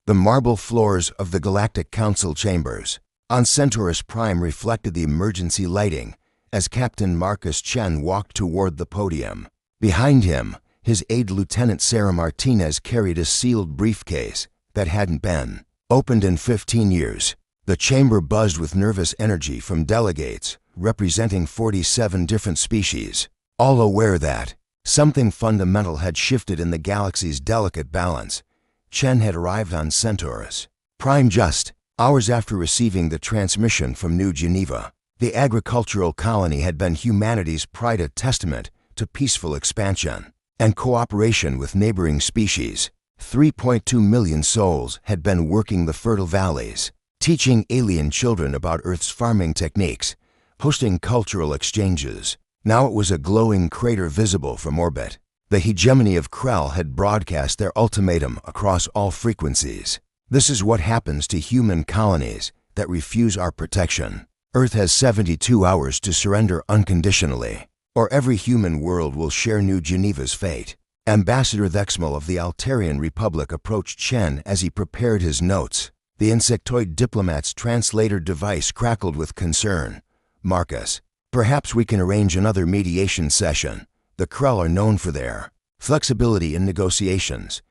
the marble floors of the Galactic Council chambers on Centaurus Prime reflected the emergency lighting as Captain Marcus Chen walked toward the podium. Behind him, his aide Lieutenant Sarah Martinez carried a sealed briefcase that hadn't been opened in 15 years. The chamber buzzed with nervous energy from delegates representing 47 different species, all aware that something fundamental had shifted in the galaxy's delicate balance. Chen had arrived on Centaurus Prime just hours after receiving the transmission from New Geneva. The agricultural colony had been humanity's pride, a testament to peaceful expansion and cooperation with neighboring species. 3.2 million souls had been working the fertile valleys, teaching alien children about Earth's farming techniques, hosting cultural exchanges. Now it was a glowing crater visible from orbit. The hegemony of Krell had broadcast their ultimatum across all frequencies. This is what happens to human colonies that refuse our protection. Earth has 72 hours to surrender unconditionally, or every human world will share New Geneva's fate. Ambassador Thexmal of the Altarian Republic approached Chen as he prepared his notes. The insectoid diplomat's translator device crackled with concern. "Marcus, perhaps we can arrange another mediation session. The Krell are known for their flexibility in negotiations."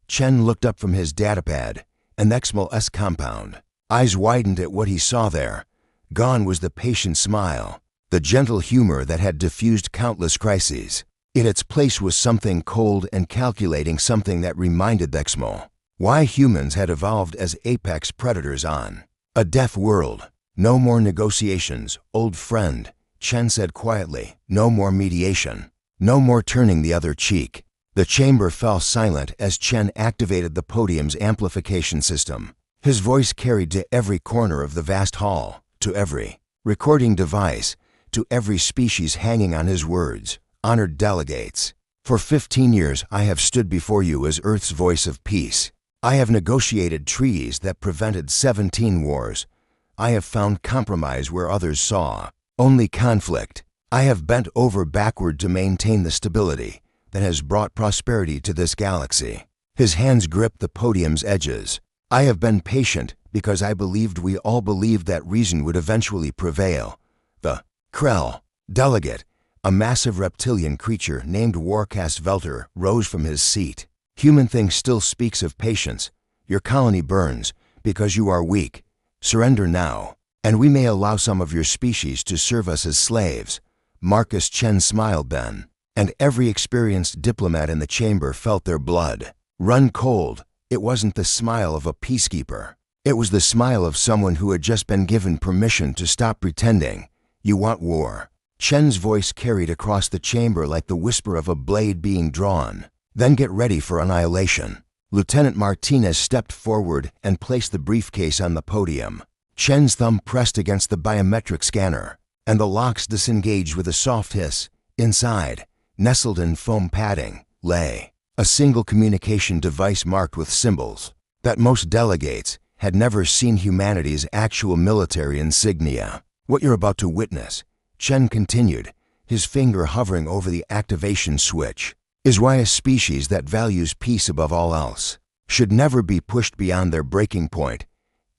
Chen looked up from his datapad, an Thexmal's compound. Eyes widened at what he saw there. Gone was the patient smile, the gentle humor that had diffused countless crises. In its place was something cold and calculating, something that reminded Thexmal why humans had evolved as apex predators on a deaf world. "No more negotiations, old friend," Chen said quietly. "No more mediation. No more turning the other cheek." The chamber fell silent as Chen activated the podium's amplification system. His voice carried to every corner of the vast hall, to every recording device, to every species hanging on his words. "Honored delegates, for 15 years I have stood before you as Earth's voice of peace. I have negotiated treaties that prevented 17 wars. I have found compromise where others saw only conflict. I have bent over backward to maintain the stability that has brought prosperity to this galaxy." His hands gripped the podium's edges. "I have been patient because I believed, we all believed, that reason would eventually prevail." The Krell delegate, a massive reptilian creature named Warcast Velter, rose from his seat. "Human thing still speaks of patience. Your colony burns because you are weak. Surrender now, and we may allow some of your species to serve us as slaves." Marcus Chen smiled then, and every experienced diplomat in the chamber felt their blood run cold. It wasn't the smile of a peacekeeper. It was the smile of someone who had just been given permission to stop pretending. "You want war." Chen's voice carried across the chamber like the whisper of a blade being drawn. "Then get ready for annihilation." Lieutenant Martinez stepped forward and placed the briefcase on the podium. Chen's thumb pressed against the biometric scanner, and the locks disengaged with a soft hiss. Inside, nestled in foam padding, lay a single communication device marked with symbols that most delegates had never seen: humanity's actual military insignia. "What you're about to witness," Chen continued, his finger hovering over the activation switch, "is why a species that values peace above all else should never be pushed beyond their breaking point."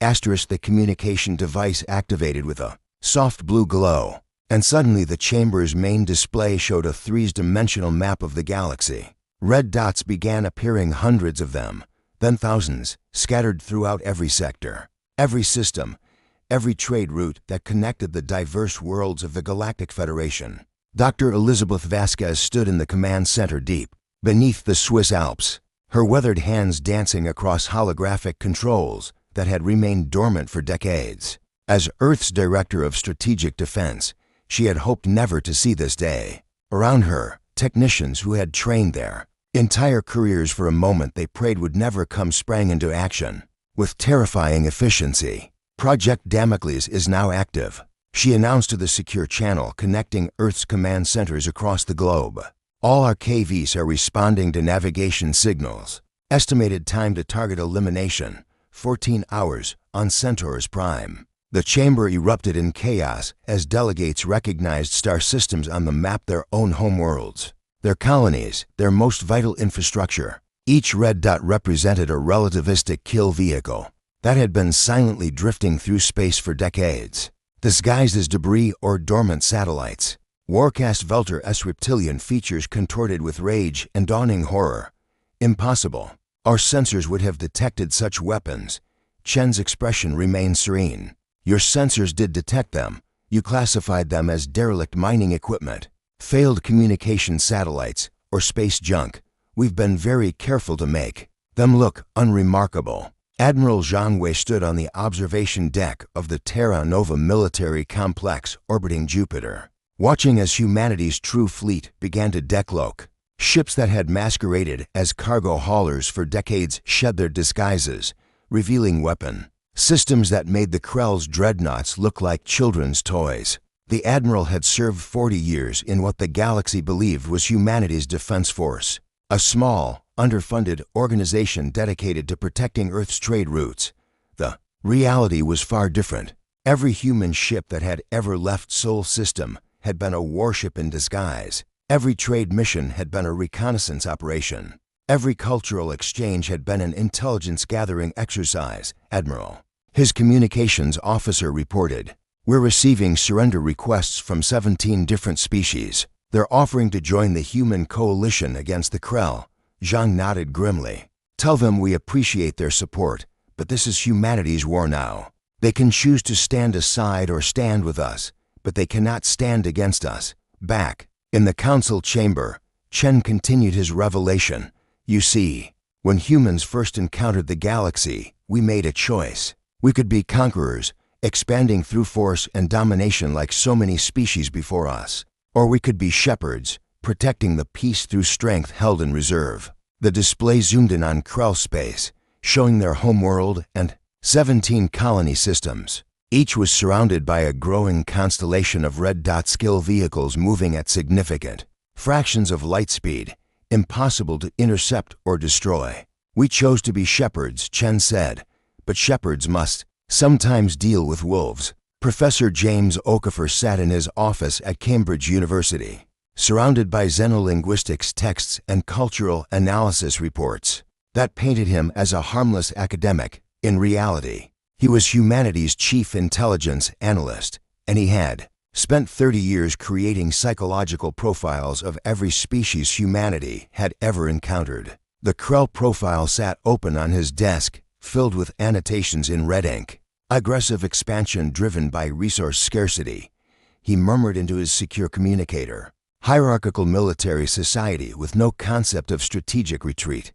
The communication device activated with a soft blue glow, and suddenly the chamber's main display showed a three-dimensional map of the galaxy. Red dots began appearing, hundreds of them, then thousands, scattered throughout every sector, every system, every trade route that connected the diverse worlds of the Galactic Federation. Dr. Elizabeth Vasquez stood in the command center deep beneath the Swiss Alps, her weathered hands dancing across holographic controls that had remained dormant for decades. As Earth's Director of Strategic Defense, she had hoped never to see this day. Around her, technicians who had trained their entire careers for a moment they prayed would never come sprang into action. With terrifying efficiency, Project Damocles is now active, she announced to the secure channel connecting Earth's command centers across the globe. All our KVs are responding to navigation signals. Estimated time to target elimination, 14 hours on Centaurus Prime. The chamber erupted in chaos as delegates recognized star systems on the map, their own homeworlds, their colonies, their most vital infrastructure. Each red dot represented a relativistic kill vehicle that had been silently drifting through space for decades, disguised as debris or dormant satellites. Warcast Velter S reptilian features contorted with rage and dawning horror. Impossible. Our sensors would have detected such weapons. Chen's expression remained serene. Your sensors did detect them. You classified them as derelict mining equipment, failed communication satellites, or space junk. We've been very careful to make them look unremarkable. Admiral Janeway stood on the observation deck of the Terra Nova military complex orbiting Jupiter, watching as humanity's true fleet began to decloak. Ships that had masqueraded as cargo haulers for decades shed their disguises, revealing weapon systems that made the Krell's dreadnoughts look like children's toys. The Admiral had served 40 years in what the galaxy believed was humanity's defense force, a small, underfunded organization dedicated to protecting Earth's trade routes. The reality was far different. Every human ship that had ever left Sol System had been a warship in disguise. Every trade mission had been a reconnaissance operation. Every cultural exchange had been an intelligence-gathering exercise, Admiral. His communications officer reported, "We're receiving surrender requests from 17 different species. They're offering to join the human coalition against the Krell." Zhang nodded grimly. "Tell them we appreciate their support, but this is humanity's war now. They can choose to stand aside or stand with us, but they cannot stand against us." Back in the council chamber, Chen continued his revelation. "You see, when humans first encountered the galaxy, we made a choice. We could be conquerors, expanding through force and domination like so many species before us. Or we could be shepherds, protecting the peace through strength held in reserve." The display zoomed in on Krell space, showing their homeworld and 17 colony systems. Each was surrounded by a growing constellation of red dot skill vehicles moving at significant fractions of light speed, impossible to intercept or destroy. "We chose to be shepherds," Chen said, "but shepherds must sometimes deal with wolves." Professor James Okafor sat in his office at Cambridge University, surrounded by xenolinguistics texts and cultural analysis reports that painted him as a harmless academic. In reality, he was humanity's chief intelligence analyst, and he had spent 30 years creating psychological profiles of every species humanity had ever encountered. The Krell profile sat open on his desk, filled with annotations in red ink. "Aggressive expansion driven by resource scarcity," he murmured into his secure communicator. "Hierarchical military society with no concept of strategic retreat.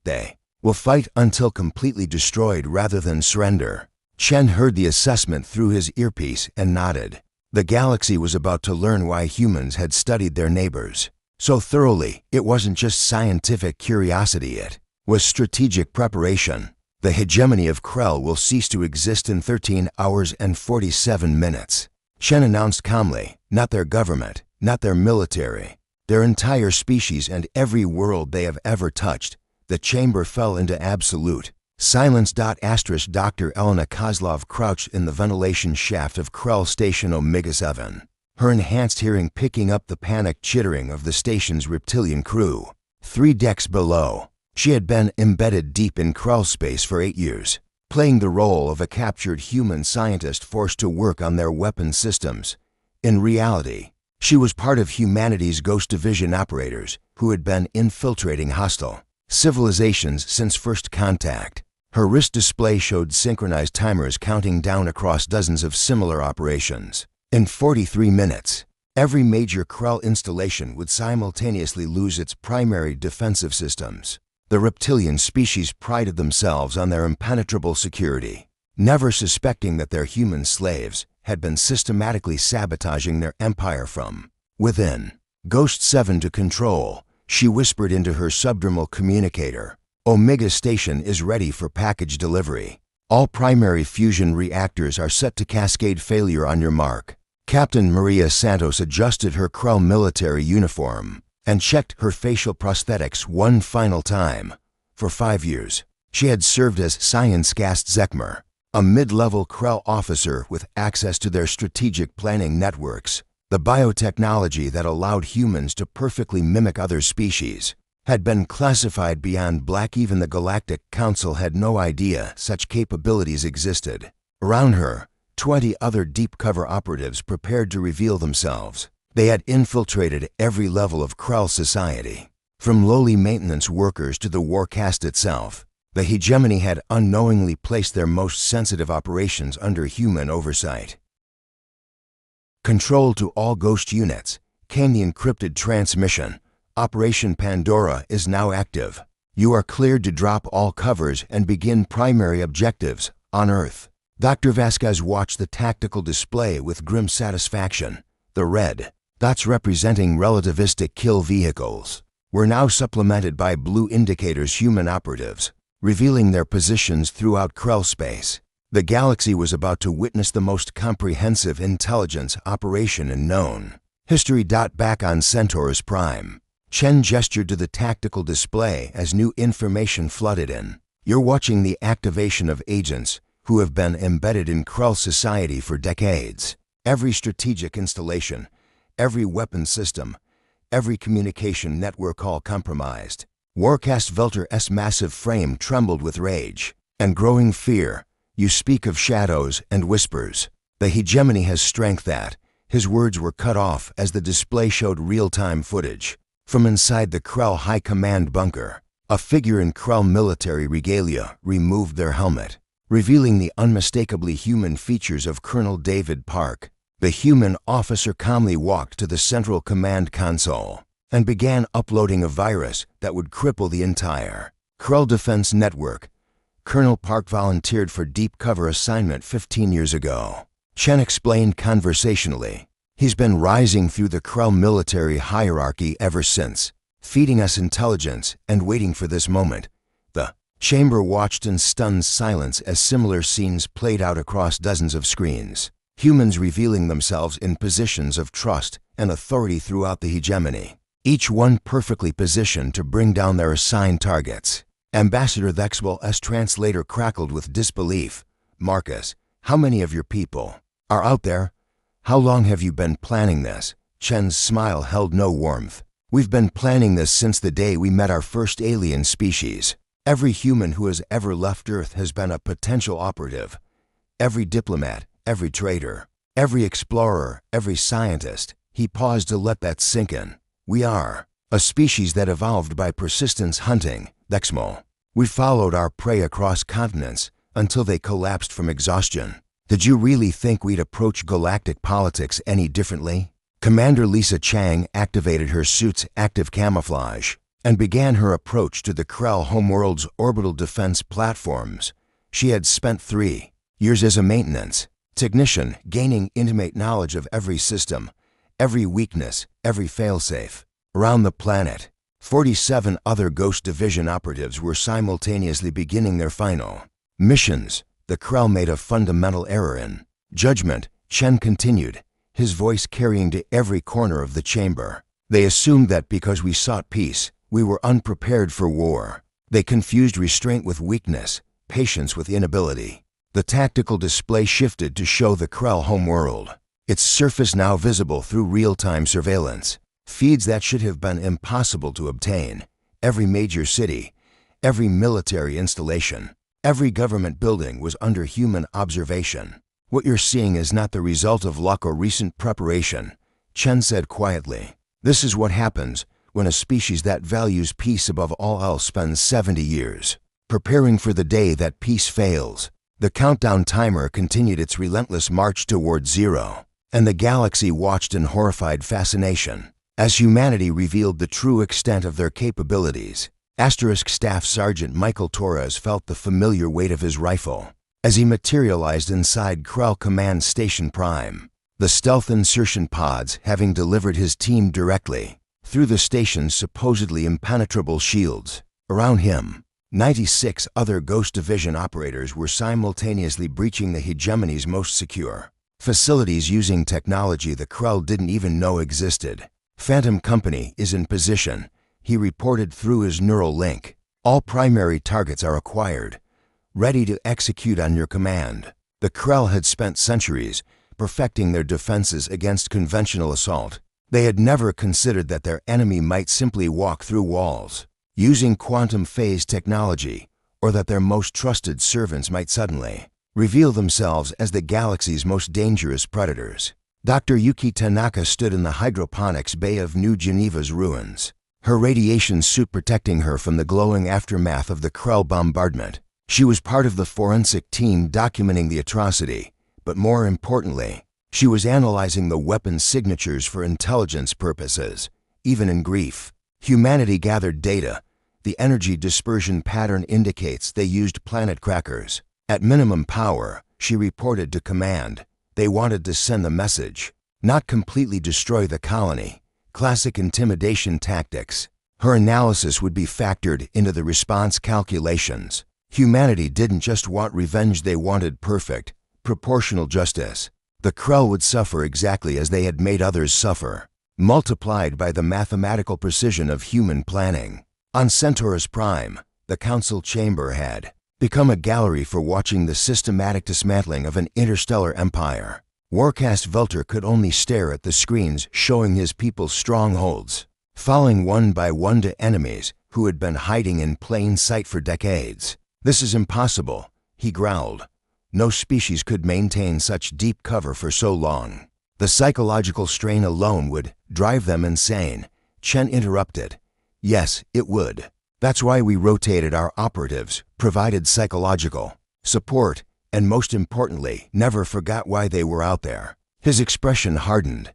They will fight until completely destroyed rather than surrender." Chen heard the assessment through his earpiece and nodded. The galaxy was about to learn why humans had studied their neighbors so thoroughly. It wasn't just scientific curiosity, it was strategic preparation. The hegemony of Krell will cease to exist in 13 hours and 47 minutes. Chen announced calmly, "Not their government, not their military, their entire species and every world they have ever touched." The chamber fell into absolute silence. Dr. Elena Kozlov crouched in the ventilation shaft of Krell Station Omega-7, her enhanced hearing picking up the panicked chittering of the station's reptilian crew. 3 decks below, she had been embedded deep in Krell space for 8 years, playing the role of a captured human scientist forced to work on their weapon systems. In reality, she was part of humanity's Ghost Division operators who had been infiltrating hostile civilizations since first contact. Her wrist display showed synchronized timers counting down across dozens of similar operations. In 43 minutes, every major Krell installation would simultaneously lose its primary defensive systems. The reptilian species prided themselves on their impenetrable security, never suspecting that their human slaves had been systematically sabotaging their empire from within. "Ghost 7 to control," she whispered into her subdermal communicator. "Omega Station is ready for package delivery. All primary fusion reactors are set to cascade failure on your mark." Captain Maria Santos adjusted her Krell military uniform and checked her facial prosthetics one final time. For 5 years, she had served as Science-Gast Zekmer, a mid-level Krell officer with access to their strategic planning networks, the biotechnology that allowed humans to perfectly mimic other species. had been classified beyond black. Even the Galactic Council had no idea such capabilities existed. Around her, 20 other deep-cover operatives prepared to reveal themselves. They had infiltrated every level of Krell society, from lowly maintenance workers to the war caste itself. The hegemony had unknowingly placed their most sensitive operations under human oversight. Control to all Ghost units, came the encrypted transmission. Operation Pandora is now active. You are cleared to drop all covers and begin primary objectives on Earth. Dr. Vasquez watched the tactical display with grim satisfaction. The red dots representing relativistic kill vehicles were now supplemented by blue indicators, human operatives, revealing their positions throughout Krell space. The galaxy was about to witness the most comprehensive intelligence operation in known history. Back on Centaurus Prime, Chen gestured to the tactical display as new information flooded in. You're watching the activation of agents who have been embedded in Krell society for decades. Every strategic installation, every weapon system, every communication network all compromised. Warcast Velter's massive frame trembled with rage and growing fear. You speak of shadows and whispers. The hegemony has strength that. His words were cut off as the display showed real-time footage. From inside the Krell High Command bunker, a figure in Krell military regalia removed their helmet, revealing the unmistakably human features of Colonel David Park. The human officer calmly walked to the central command console and began uploading a virus that would cripple the entire Krell defense network. Colonel Park volunteered for deep cover assignment 15 years ago. Chen explained conversationally. He's been rising through the Krell military hierarchy ever since, feeding us intelligence and waiting for this moment. The chamber watched in stunned silence as similar scenes played out across dozens of screens. Humans revealing themselves in positions of trust and authority throughout the hegemony, each one perfectly positioned to bring down their assigned targets. Ambassador Thexwell's translator crackled with disbelief. Marcus, how many of your people are out there? How long have you been planning this? Chen's smile held no warmth. We've been planning this since the day we met our first alien species. Every human who has ever left Earth has been a potential operative. Every diplomat, every trader, every explorer, every scientist. He paused to let that sink in. We are a species that evolved by persistence hunting, Dexmo. We followed our prey across continents until they collapsed from exhaustion. Did you really think we'd approach galactic politics any differently? Commander Lisa Chang activated her suit's active camouflage and began her approach to the Krell homeworld's orbital defense platforms. She had spent 3 years as a maintenance technician, gaining intimate knowledge of every system, every weakness, every failsafe. Around the planet, 47 other Ghost Division operatives were simultaneously beginning their final missions. The Krell made a fundamental error in judgment, Chen continued, his voice carrying to every corner of the chamber. They assumed that because we sought peace, we were unprepared for war. They confused restraint with weakness, patience with inability. The tactical display shifted to show the Krell homeworld, its surface now visible through real-time surveillance. Feeds that should have been impossible to obtain. Every major city, every military installation, every government building was under human observation. What you're seeing is not the result of luck or recent preparation, Chen said quietly. This is what happens when a species that values peace above all else spends 70 years preparing for the day that peace fails. The countdown timer continued its relentless march toward zero, and the galaxy watched in horrified fascination as humanity revealed the true extent of their capabilities. Asterisk Staff Sergeant Michael Torres felt the familiar weight of his rifle as he materialized inside Krell Command Station Prime, the stealth insertion pods having delivered his team directly through the station's supposedly impenetrable shields. Around him, 96 other Ghost Division operators were simultaneously breaching the hegemony's most secure facilities using technology the Krell didn't even know existed. Phantom Company is in position, he reported through his neural link. All primary targets are acquired, ready to execute on your command. The Krell had spent centuries perfecting their defenses against conventional assault. They had never considered that their enemy might simply walk through walls. using quantum phase technology, or that their most trusted servants might suddenly reveal themselves as the galaxy's most dangerous predators. Dr. Yuki Tanaka stood in the hydroponics bay of New Geneva's ruins, her radiation suit protecting her from the glowing aftermath of the Krell bombardment. She was part of the forensic team documenting the atrocity, but more importantly, she was analyzing the weapons' signatures for intelligence purposes. Even in grief, humanity gathered data. The energy dispersion pattern indicates they used planet crackers. At minimum power, she reported to command. They wanted to send the message, not completely destroy the colony. Classic intimidation tactics. Her analysis would be factored into the response calculations. Humanity didn't just want revenge, they wanted perfect, proportional justice. The Krell would suffer exactly as they had made others suffer, multiplied by the mathematical precision of human planning. On Centaurus Prime, the council chamber had become a gallery for watching the systematic dismantling of an interstellar empire. Warcast Velter could only stare at the screens showing his people's strongholds, falling one by one to enemies who had been hiding in plain sight for decades. "This is impossible," he growled. No species could maintain such deep cover for so long. The psychological strain alone would drive them insane. Chen interrupted. "Yes, it would. That's why we rotated our operatives, provided psychological support, and most importantly, never forgot why they were out there." His expression hardened.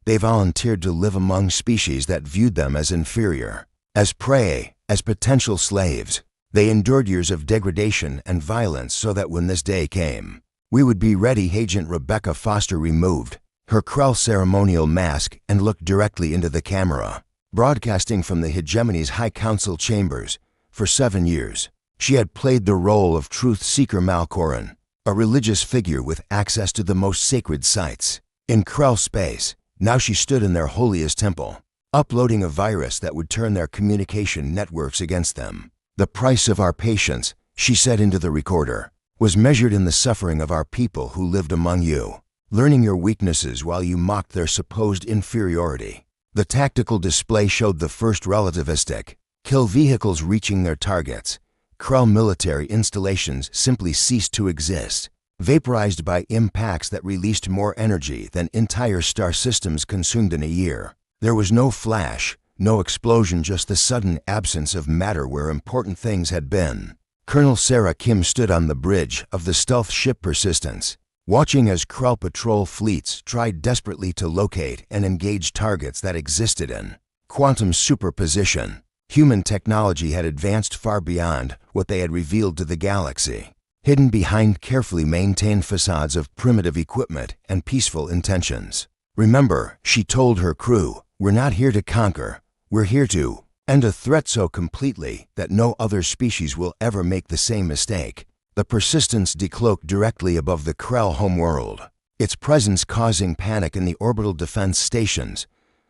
They volunteered to live among species that viewed them as inferior, as prey, as potential slaves. They endured years of degradation and violence so that when this day came, we would be ready. Agent Rebecca Foster removed her Krell ceremonial mask and looked directly into the camera. Broadcasting from the hegemony's High Council chambers, for 7 years, she had played the role of truth seeker Malkoran, a religious figure with access to the most sacred sites. In Krell space, now she stood in their holiest temple, uploading a virus that would turn their communication networks against them. "The price of our patience," she said into the recorder, "was measured in the suffering of our people who lived among you, learning your weaknesses while you mocked their supposed inferiority." The tactical display showed the first relativistic kill vehicles reaching their targets. Krell military installations simply ceased to exist, vaporized by impacts that released more energy than entire star systems consumed in a year. There was no flash, no explosion, just the sudden absence of matter where important things had been. Colonel Sarah Kim stood on the bridge of the stealth ship Persistence, watching as Krell patrol fleets tried desperately to locate and engage targets that existed in quantum superposition. Human technology had advanced far beyond what they had revealed to the galaxy, hidden behind carefully maintained facades of primitive equipment and peaceful intentions. "Remember," she told her crew, "we're not here to conquer. We're here to end a threat so completely that no other species will ever make the same mistake." The Persistence decloaked directly above the Krell homeworld, its presence causing panic in the orbital defense stations.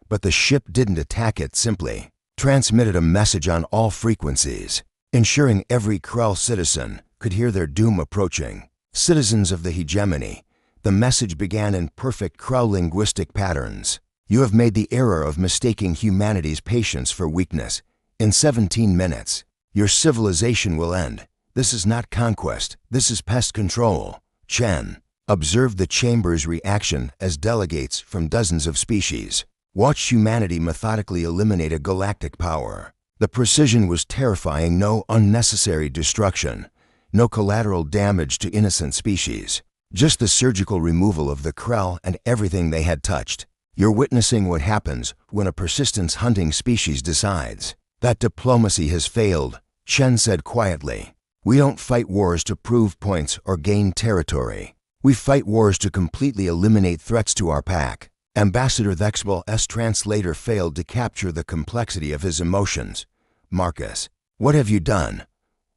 But the ship didn't attack, it simply transmitted a message on all frequencies, ensuring every Krell citizen could hear their doom approaching. "Citizens of the hegemony," the message began in perfect Krell linguistic patterns. "You have made the error of mistaking humanity's patience for weakness. In 17 minutes, your civilization will end. This is not conquest, this is pest control." Chen observed the chamber's reaction as delegates from dozens of species watched humanity methodically eliminate a galactic power. The precision was terrifying. No unnecessary destruction, no collateral damage to innocent species, just the surgical removal of the Krell and everything they had touched. "You're witnessing what happens when a persistence hunting species decides that diplomacy has failed," Chen said quietly. "We don't fight wars to prove points or gain territory. We fight wars to completely eliminate threats to our pack." Ambassador Thexbel's translator failed to capture the complexity of his emotions. "Marcus, what have you done?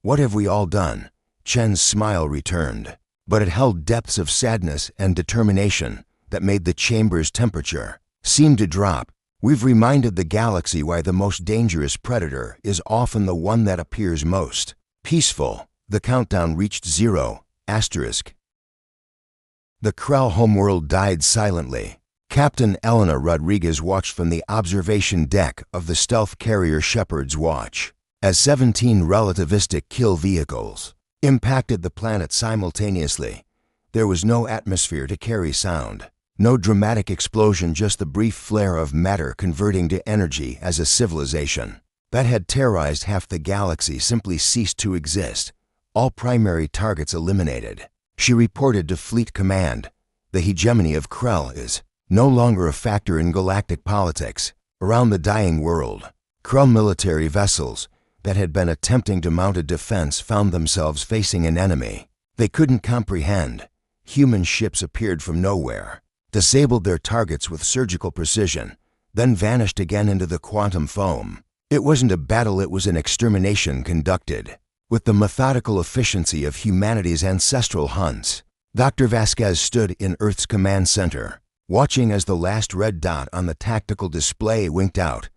What have we all done?" Chen's smile returned, but it held depths of sadness and determination that made the chamber's temperature seem to drop. "We've reminded the galaxy why the most dangerous predator is often the one that appears most peaceful." The countdown reached 0. The Krell homeworld died silently. Captain Elena Rodriguez watched from the observation deck of the stealth carrier Shepherd's Watch. as 17 relativistic kill vehicles impacted the planet simultaneously. There was no atmosphere to carry sound, no dramatic explosion, just the brief flare of matter converting to energy as a civilization that had terrorized half the galaxy simply ceased to exist, all primary targets eliminated. She reported to Fleet Command, "The hegemony of Krell is no longer a factor in galactic politics." Around the dying world, Krell military vessels that had been attempting to mount a defense found themselves facing an enemy they couldn't comprehend. Human ships appeared from nowhere, disabled their targets with surgical precision, then vanished again into the quantum foam. It wasn't a battle, it was an extermination conducted with the methodical efficiency of humanity's ancestral hunts. Dr. Vasquez stood in Earth's command center, watching as the last red dot on the tactical display winked out.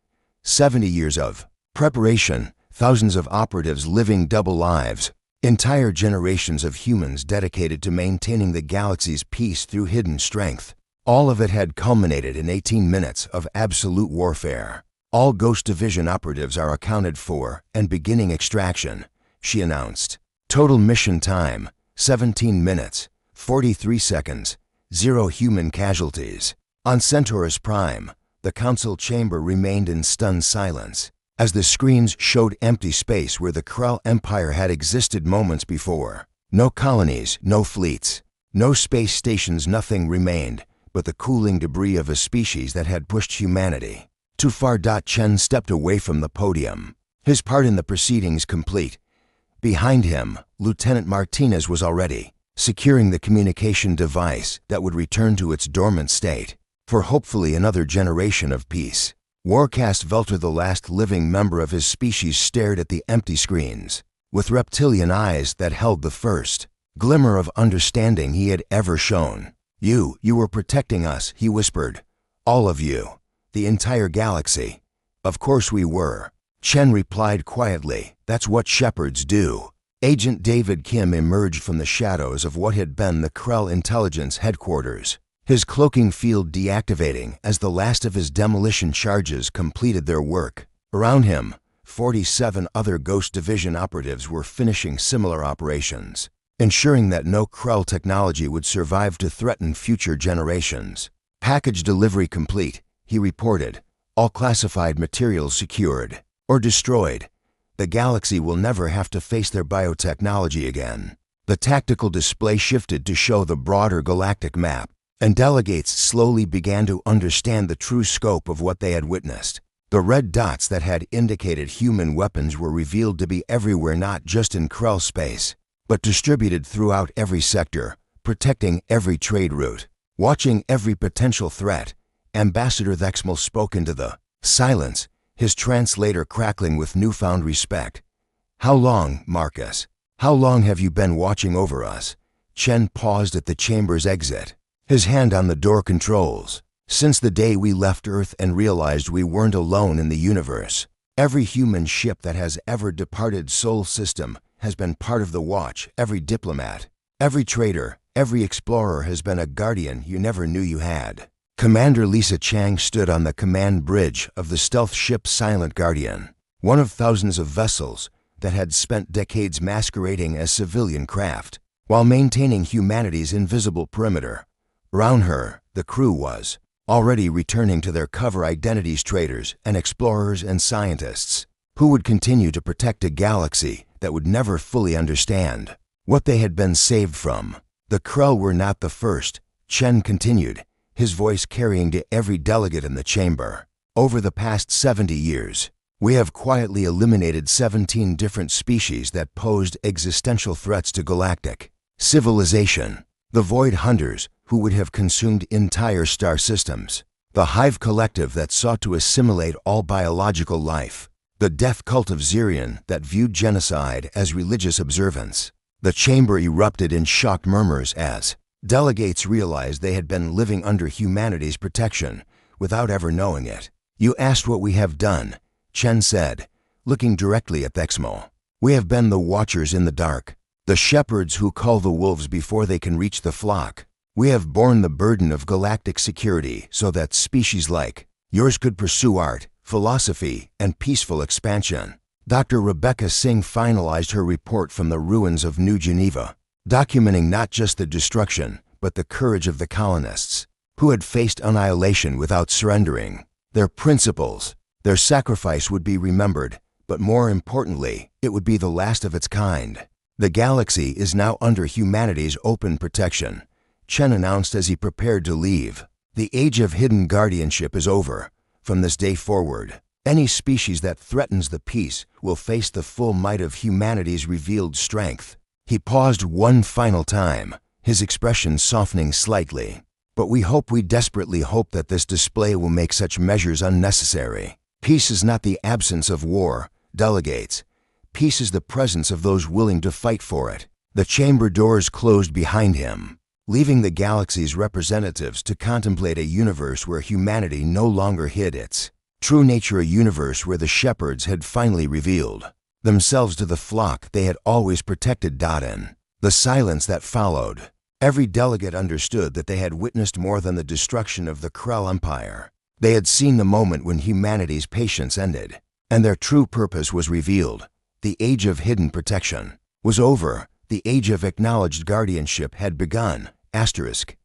70 years of preparation, thousands of operatives living double lives, entire generations of humans dedicated to maintaining the galaxy's peace through hidden strength. All of it had culminated in 18 minutes of absolute warfare. "All Ghost Division operatives are accounted for and beginning extraction," she announced. "Total mission time, 17 minutes, 43 seconds, 0 human casualties." On Centaurus Prime, the council chamber remained in stunned silence, as the screens showed empty space where the Krell Empire had existed moments before. No colonies, no fleets, no space stations, nothing remained but the cooling debris of a species that had pushed humanity too far. Chen stepped away from the podium, his part in the proceedings complete. Behind him, Lieutenant Martinez was already securing the communication device that would return to its dormant state for hopefully another generation of peace. Warcast Velter, the last living member of his species, stared at the empty screens with reptilian eyes that held the first glimmer of understanding he had ever shown. You were protecting us," he whispered. "All of you. The entire galaxy." "Of course we were," Chen replied quietly. "That's what shepherds do." Agent David Kim emerged from the shadows of what had been the Krell intelligence headquarters, his cloaking field deactivating as the last of his demolition charges completed their work. Around him, 47 other Ghost Division operatives were finishing similar operations, ensuring that no Krell technology would survive to threaten future generations. "Package delivery complete," he reported. "All classified materials secured or destroyed. The galaxy will never have to face their biotechnology again." The tactical display shifted to show the broader galactic map, and delegates slowly began to understand the true scope of what they had witnessed. The red dots that had indicated human weapons were revealed to be everywhere, not just in Krell space, but distributed throughout every sector, protecting every trade route, watching every potential threat. Ambassador Thexmal spoke into the silence, his translator crackling with newfound respect. "How long, Marcus? How long have you been watching over us?" Chen paused at the chamber's exit, his hand on the door controls. "Since the day we left Earth and realized we weren't alone in the universe. Every human ship that has ever departed Sol System has been part of the Watch. Every diplomat, every trader, every explorer has been a guardian you never knew you had." Commander Lisa Chang stood on the command bridge of the stealth ship Silent Guardian, one of thousands of vessels that had spent decades masquerading as civilian craft while maintaining humanity's invisible perimeter. Around her, the crew was already returning to their cover identities, traders and explorers and scientists who would continue to protect a galaxy that would never fully understand what they had been saved from. "The Krell were not the first," Chen continued, his voice carrying to every delegate in the chamber. "Over the past 70 years, we have quietly eliminated 17 different species that posed existential threats to galactic civilization. The Void Hunters, who would have consumed entire star systems. The Hive Collective that sought to assimilate all biological life. The Death Cult of Zirion that viewed genocide as religious observance." The chamber erupted in shocked murmurs as delegates realized they had been living under humanity's protection without ever knowing it. "You asked what we have done," Chen said, looking directly at Thexmal. "We have been the watchers in the dark, the shepherds who cull the wolves before they can reach the flock. We have borne the burden of galactic security so that species like yours could pursue art, philosophy, and peaceful expansion." Dr. Rebecca Singh finalized her report from the ruins of New Geneva, documenting not just the destruction, but the courage of the colonists, who had faced annihilation without surrendering. Their principles, their sacrifice would be remembered, but more importantly, it would be the last of its kind. The galaxy is now under humanity's open protection, Chen announced as he prepared to leave. The age of hidden guardianship is over. From this day forward, any species that threatens the peace will face the full might of humanity's revealed strength. He paused one final time, his expression softening slightly. But we desperately hope that this display will make such measures unnecessary. Peace is not the absence of war, delegates. Peace is the presence of those willing to fight for it. The chamber doors closed behind him, leaving the galaxy's representatives to contemplate a universe where humanity no longer hid its true nature, a universe where the shepherds had finally revealed themselves to the flock they had always protected. In the silence that followed, every delegate understood that they had witnessed more than the destruction of the Krell Empire. They had seen the moment when humanity's patience ended, and their true purpose was revealed. The age of hidden protection was over. The age of acknowledged guardianship had begun. Asterisk.